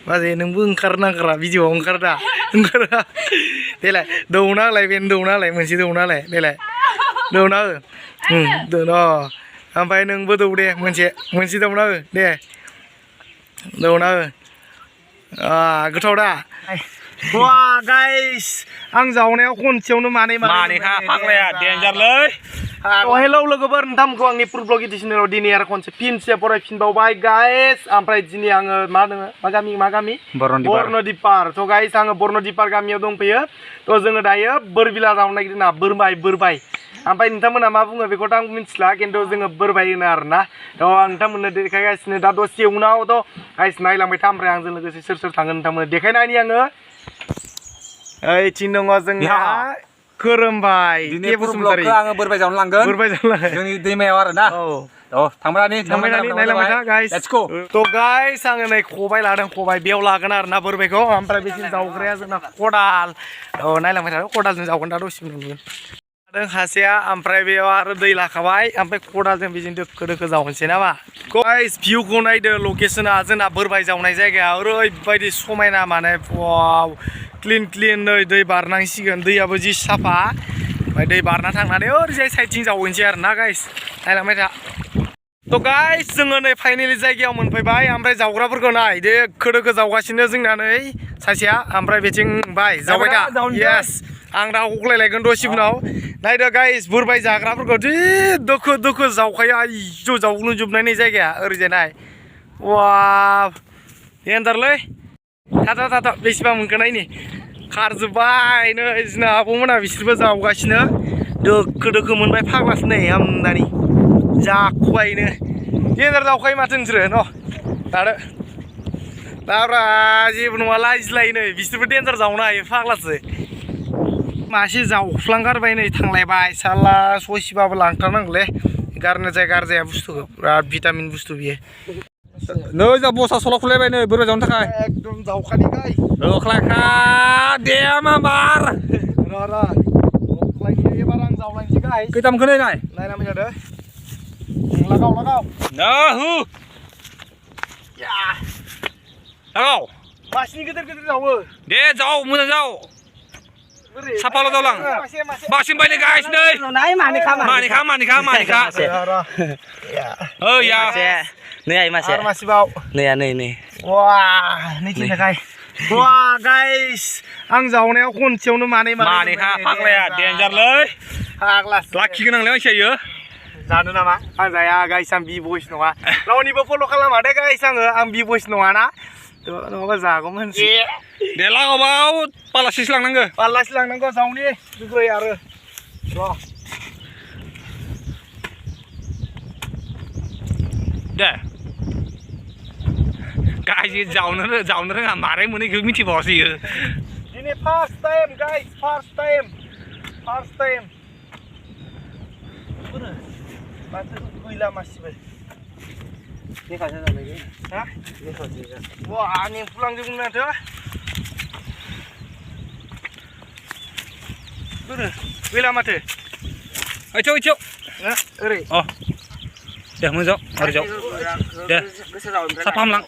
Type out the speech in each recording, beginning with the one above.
बाजै नोंबो ओंखारनांगोरा भिडिअआव ओंखारा देलाय दौना होलाय बेनो दौना होलाय मोनसे दौना होलाय देलाय दौना हो दौना ओमफ्राय नोंबो दौ दे मोनसे दौना हो दे दौना हो गोथाव दा वा गाइस आं जावनायाव खनसेयावनो मानैखा फाग्लाया देन्जारलै हेलौ लोगोफोर नोंथांमोनखौ आंनि फुल ब्लग एडिशनाव दिनै आरो खनसे फिनसे फरायफिनबावबाय गाइस ओमफ्राय दिनै आङो मा दोङो मा गामि बर्नदिपार थ' गाइस आङो बर्नदिपार गामियाव दंफैयो थ' जोङो दायो बोरबिला जावनो नागिरदों ना बोरबाय ओमफ्राय नोंथांमोना मा बुङो बेखौथ' आं मिथिला खिन्थु जोङो बोरबाय होनो आरोना थ' आं नोंथांमोननो देखायगासिनो दा दसे उनाव थ' गाइस नायलांबाय था ओमफ्राय आंजों लोगोसे सोर थांगोन नोंथांमोन देखायनायनि आङो ओइथिं दङ जोंहा खोरोमबाय आङो बोरबाय जावनो लांगोन जोंनि दैमायाव आरो ना थांबाय नायलांबाय था गाइस थ' गाइस आङो नै खबाइ लादों बेयाव लागोन आरो ना बोरबायखौ ओमफ्राय बेसिम जावग्राया जोंना खदाल नायलांबाय थादों खदालजों जावगोन दा दसे नुगोन हासेया ओमफ्राय बेयाव आरो दै लाखाबाय ओमफ्राय खदालजों बिदिनो दोखो जावनोसै नामा गाइस भिउखौ नायदो लकेसना जोंना बोरबाय जावनाय जायगाया ओरैबायदि समायना माने वाव क्लिन नै दै बारनांसिगोन दैयाबो जि साफा ओमफ्राय दै बारना थांनानै ओरैजाय साइडथिं जावहैनोसै आरो ना गाइस नायलांबाय था थ' गाइस जोङो नै फाइनेलि जायगायाव मोनफैबाय ओमफ्राय जावग्राफोरखौ नाय दोखो जावगासिनो जोंना नै सासेया ओमफ्राय बेथिं जावबाय था येस आं दा हख्लायलायगोन दसे उनाव नायदो गाइस बोरबाय जाग्राफोरखौ जि दोखो जावखायो आयौ जावग्लुंजोबनाय जायगाया ओरैजाय नाय वाव देन्जारलै थाथा बेसेबां मोनखो नायनि खारजोब्बाय नै जोंना आब'मोना बिसोरबो जावगासिनो दोखो मोनबाय फाग्लासो नै हामनानै जाखुबायनो देन्जार जावखायो माथो नोंसोरो न' दादो दाब्रा जेबो नङा लाजिलायो नै बिसोरबो देन्जार जावनो हायो फाग्लासो मासे जावफ्लांगारबाय नै थांलायबाय साला ससेबाबो लांथारनांगौलै गारजाया बुस्थुखौ बिराद भिटामिन बुस्थु बियो नै जा बसा सला खुलायबाय नै बोरबाय जावनो थाखाय एकदम जावखानि गाय अख्लायखा दे माबार एबार आं जावलायनोसै गाय खैथामखौ नायनांबाय थादो लागाव मासिनि गिदिर जावो दे जाव मोजां जाव साफाल' जावलां बासिम बायनो गाइस नै मानिखा नै आइ मासे मासेबाव नै वा नैथिंखाय वा गाइस आं जावनायाव खनसेयावनो मानैखा फाग्लाया देन्जारलै फाग्ला लाखिगोन आंलाय मानसिया जानो नामा आं जाया गाइस आं बि बयस नङा रावनिबो फल' खालामा दे गाइस आं बि बयस नङाना नङाबा जागौमोन दे लागाबाव पाल्लासेसो लांनांगौ जावनि दुगै आरो र' दे गाइस जावनो रोङा मारै मोनो बेखौ मिथिबावासै दिनै first time guys first time माथो गैला मासेबो वा नेमफुलांजोबगोन माथो गैला माथो ओरै दे मोजां ओरै जाव दे साफा हामलां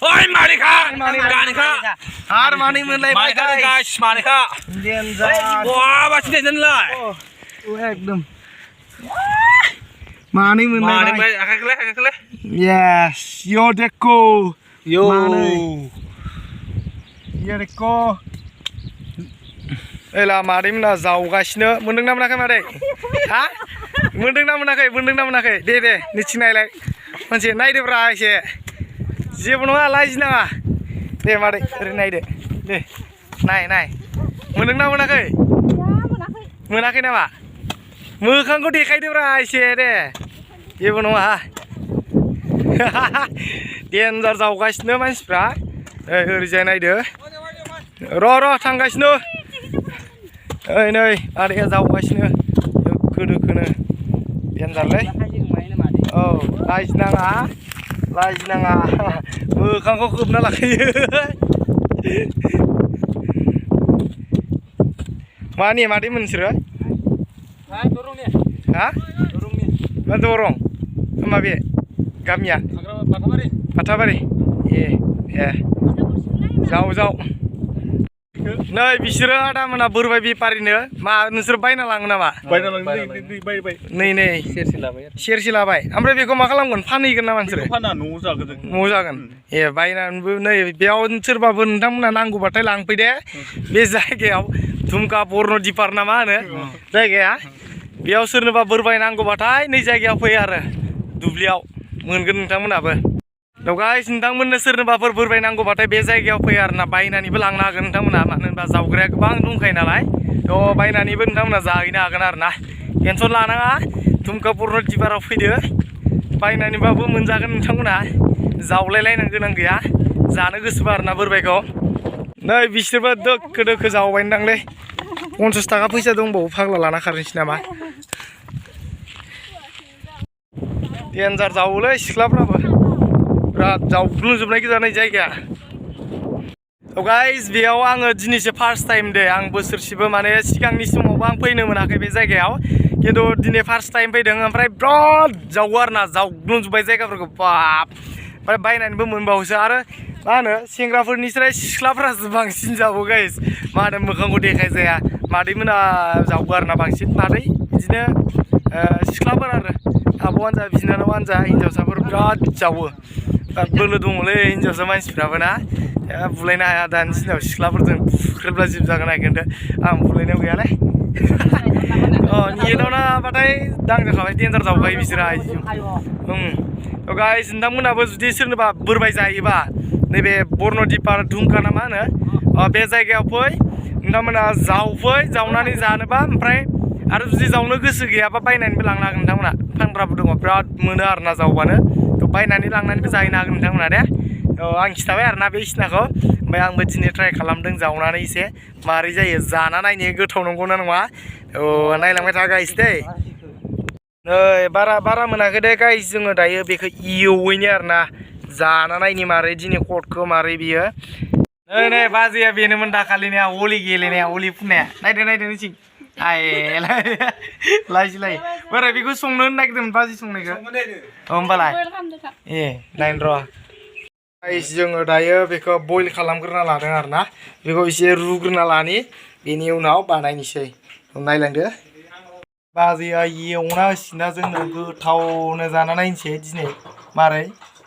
ओइ मानिखा आरो मानै मोनलायबाय गाइस मानिखा वा बासि देनलाय एकदम मानै मोनलायबाय आखाइखौलाय yes yo dekko एला मादै मोना जावगासिनो मोनदोंना मोनाखै मादै हा मोनदोंना मोनाखै दे निथिं नायलाय मोनसे नायदोब्रा एसे जेबो नङा लाजिनाङा दे मादै ओरै नायदो दे नाय मोनदोंना मोनाखै नामा मोखांखौ देखायदोब्रा एसे दे जेबो नङा देन्जार जावगासिनो मानसिफ्रा ओरैजाय नायदो र' थांगासिनो ओइ नै आदैया जावगासिनो दोखोनो देन्जारलै औ लाजिनाङा मोखांखौ खोबना लाखायो मानि मादै मोनसोरो हा दरं माबे गामिया बाथाबारि ए ए जाव जाव नै बिसोरो आदा मोना बोरबाय बेफारिनो मा नोंसोर बायना लाङो नामा नै नै सेरसे लाबाय ओमफ्राय बेखौ मा खालामगोन फानहैगोन नामा नोंसोरो न'आव जागोन ए बायनानैबो नै बेयाव सोरबाफोर नोंथांमोना नांगौबाथाय लांफै दे बे जायगायाव धुमका बर्नदिपार ना मा होनो जायगाया बेयाव सोरनोबा बोरबाय नांगौबाथाय नै जायगायाव फै आरो दुब्लियाव मोनगोन नोंथांमोनाबो थ' गाइस नोंथांमोननो सोरनोबाफोर बोरबाय नांगौबाथाय बे जायगायाव फै आरोना बायनानैबो लांनो हागोन नोंथांमोना मानो होनबा जावग्राया गोबां दंखायो नालाय थ' बायनानैबो नोंथांमोना जाहैनो हागोन आरोना टेनसन लानाङा धुमका बर्नदिपाराव फैदो बायनानैबाबो मोनजागोन नोंथांमोना जावलायलायनो गोनां गैया जानो गोसोबा आरोना बोरबायखौ नै बिसोरबो दोखो दोखो जावबाय नोंदांलै 50 थाखा फैसा दंबावो फाग्ला लाना खारनोसै नामा डेन्जार जावोलै सिख्लाफ्राबो बिराद जावग्लुंजोबनाय गोजानाय जायगाया गाइस बेयाव आङो दिनैसो फार्स्ट टाइम दे आं बोसोरसेबो माने सिगांनि समावबो आं फैनो मोनाखै बे जायगायाव खिन्थु दिनै फार्स्ट टाइम फैदों ओमफ्राय बिराद जावो आरोना जावग्लुंजोब्बाय जायगाफोरखौ बाब ओमफ्राय बायनानैबो मोनबावोसो आरो मा होनो सेंग्राफोरनिफ्राय सिख्लाफ्रासो बांसिन जावो गाइस मा होनो मोखांखौ देखाय जाया मादैमोना जावो आरोना बांसिन मादै बिदिनो सिख्लाफोर आरो आब'आनो जा बिनानावानो जा हिन्जावसाफोर बिराद जावो बोलो दङलै हिन्जावसा मानसिफ्राबो ना बुलायनो हाया दानि दिनाव सिख्लाफोरजों बुख्रेबला जिबजागोन खिन्थु आं बुलायनायाव गैयालै नेटआव नाबाथाय दांजाखाबाय डेन्जार जावखायो बिसोरो आइजो थ' गाइस नोंथांमोनाबो जुदि सोरनोबा बोरबाय जायोबा नैबे बर्नदिपार धुमका ना मा होनो बे जायगायाव फै नोंथांमोना जावफै जावनानै जानोबा ओमफ्राय आरो जुदि जावनो गोसो गैयाबा बायनानैबो लांनो हागोन नोंथांमोना फानग्राबो दङ बिराद मोनो आरोना जावबानो थ' बायनानै लांनानैबो जाहैनो हागोन नोंथांमोना दे आं खिथाबाय आरोना बे सिनाखौ ओमफ्राय आंबो दिनै ट्राइ खालामदों जावनानै एसे मारै जायो जाना नायनो गोथाव नंगौना नङा नायलांबाय था गाइस दै नै बारा मोनाखै दे गाइस जोङो दायो बेखौ एवैनो आरोना जाना नायनि मारै दिनै कटखौ मारै बियो नै बाजैया बेनोमोन दाखालिनिया हलि गेलेनाया हलि फुननाया नायदो नोंसिं लायसिलाय बोरै बेखौ संनो होनो नागिरदोंमोन बाजै संनायखौ होमबालाय ए नायनो र' गाइस जोङो दायो बेखौ बयल खालामग्रोना लादों आरोना बेखौ एसे रुग्रोना लानि बेनि उनाव बानायनोसै नायलांदो बाजैया एवना होसिना जोंनो गोथावनो जाना नायनोसै दिनै मारै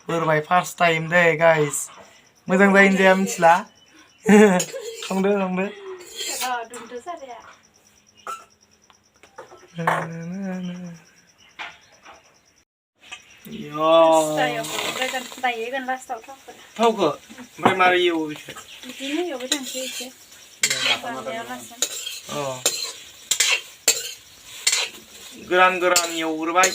बोरबाय फार्स्ट टाइम दे गाइस मोजां जायोना जाया मिथिला संदो थावखौ ओमफ्राय मारै एवो बिदिनो एवबाय थांसै एसे गोरान एवग्रोबाय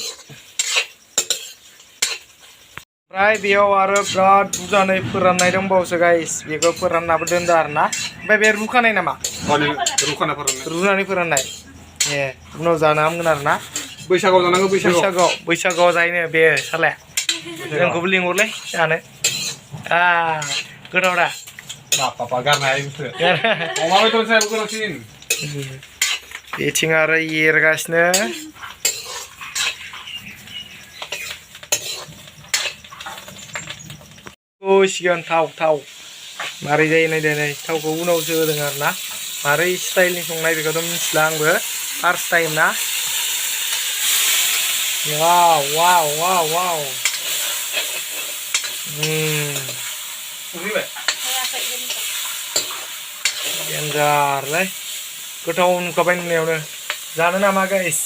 ओमफ्राय बेयाव आरो बिराद बुरजानै फोराननाय दंबावोसो गाइस बेखौ फोराननाबो दोनदो आरोना ओमफ्राय बे रुखानाय नामा रुनानै फोराननाय ए उनाव जानो हामगोन आरोना बैसागोआव जानांगौ बैसागोआव जायोनो बे सालाया जोंखौबो लिंहरलै जानो गोथाव दा गारनो हायो बिसोरो अमा बेदर सायाव गोनांसिन बेथिं आरो एरगासिनो होसिगोन थाव मारै जायो नायदो नै थावखौ उनावसो होदों आरोना मारै स्टाइलनि संनाय बेखौथ' मिथिला आंबो फार्स्ट टाइम ना वाव डेन्जारलै गोथाव नुखाबाय नुनायावनो जानो नामा गाइस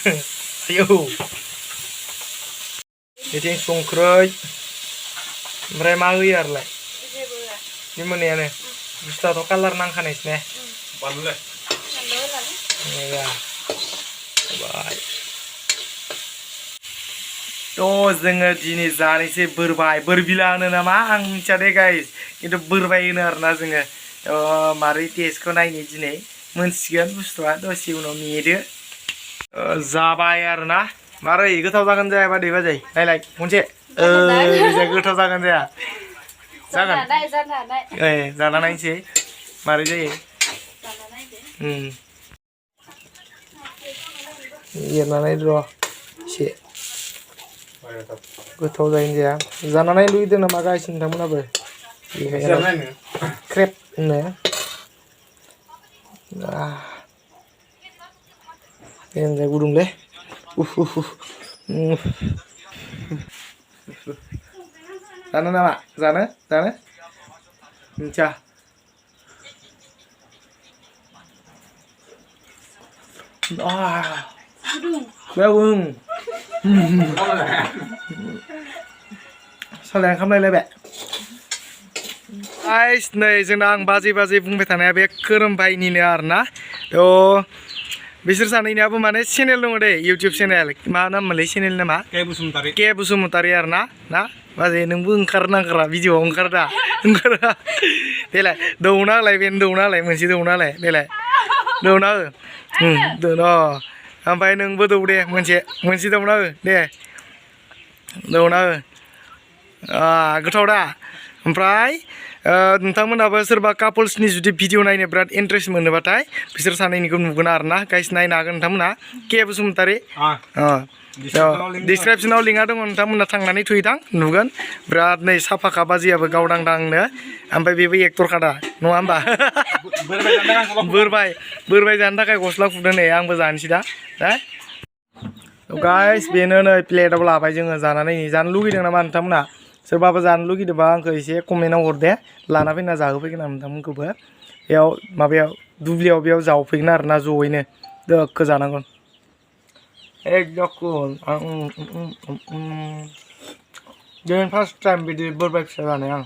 आयौ बेथिं संख्रै ओमफ्राय मा होयो आरोलाय बे मोननायानो बुस्थुआथ' कालार नांखानायसो ने बानलुलाय थ' जोङो दिनै जानोसै बोरबिला होनो नामा आं मिथिया दे गाइस खिन्थु बोरबाय होनो आरोना जोङो मारै टेस्टखौ नायनो दिनै मोनसिगोन बुस्थुआ दसे उनाव नेदो जाबाय आरोना मारै गोथाव जागोन जाया बाजै नायलाय खनसे गोथाव जागोन जाया जागोन जाना नायनोसै मारै जायो एरनानै र' एसे गोथाव जायोना जाया जाना नायनो लुगैदों नामा गाइस नोंथांमोनाबो krep नो yang gudung deh Sana nama sana Cah Béo sao lại không đây lại bẹ guys नै जोंना आं बाजै बुंबाय थानाया बे खोरोमबाइनिनो आरोना थ' बिसोर सानैनियाबो माने चेनेल दङ दे इउटुब चेनेल मा नाम मोनलै चेनेल नामा के बसुमतारी आरोना ना बाजै नोंबो ओंखारनांगोरा भिडिअआव ओंखारदा देलाय दौना होलाय बेनो दौना होलाय मोनसे दौना होलाय देलाय दौना हो दोन ओमफ्राय नोंबो दौ दे मोनसे दौना हो दे दौना हो गोथाव दा ओमफ्राय नोंथांमोनाबो सोरबा कापल्सनि जुदि भिडिअ नायनो बिराद इन्ट्रेस्ट मोनोबाथाय बिसोर सानैनिखौ नुगोन आरोना गाइस नायनो हागोन नोंथांमोना के बसुमतारी डिसक्रिपसनाव लिंकआ दङ नोंथांमोना थांनानै थुहैथां नुगोन बिराद नै साफाखा बाजियाबो गावदांदांनो ओमफ्राय बेबो एक्टरखा दा नङा होमबा बोरबाय जानो थाखाय गस्ला खुदों नै आंबो जानोसै दा गाइस बेनो नै प्लेटआव लाबाय जोङो जानानै जानो लुगैदों नामा नोंथांमोना सोरबाबो जानो लुगैदोंबा आंखौ एसे कमेन्टआव हर दे लाना फैना जाहोफैगोन आं नोंथांमोनखौबो बेयाव माबायाव दुब्लियाव बेयाव जावफैगोन आरोना ज'यैनो दोखो जानांगोन एकदम दिनै फार्स्ट टाइम बिदि बोरबाय फिसा जानाय आं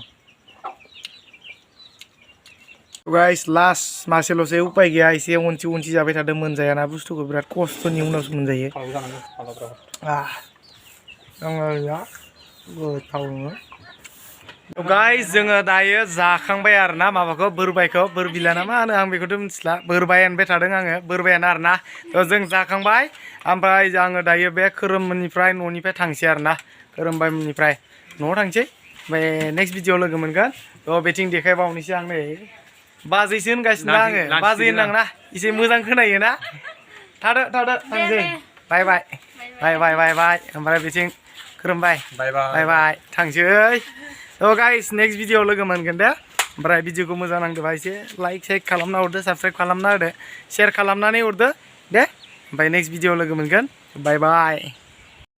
गाइस लास्ट मासेल'सै उपाय गैया एसे उनथि जाबाय थादों मोनजायाना बुस्थुखौ बिराद खस्थ'नि उनावसो मोनजायो गोथाव नङो गाइस जोङो दायो जाखांबाय आरोना माबाखौ बोरबायखौ बोरबिला ना मा होनो आं बेखौथ' मिथिला बोरबाय होनबाय थादों आङो बोरबायानो आरोना थ' जों जाखांबाय ओमफ्राय आङो दायो बे खोरोमनिफ्राय न'निफ्राय थांसै आरोना खोरोमबायनिफ्राय न'आव थांसै ओमफ्राय नेक्स्ट भिडिअ लोगो मोनगोन थ' बेथिं देखायबावनोसै आं नै बाजैसो होनगासिनो आङो बाजै होननांना एसे मोजां खोनायो ना थादो थांसै बाय ओमफ्राय बेथिं खोरोमबाय बाय थांसै थ' गाइस नेक्स्ट भिडिअ लोगो मोनगोन दे ओमफ्राय भिडिअखौ मोजां नांदोंबा एसे लाइक खालामना हरदो साबस्क्राइब खालामना होदो शेयार खालामनानै हरदो दे ओमफ्राय नेक्स्ट भिडिअ लोगो मोनगोन बाय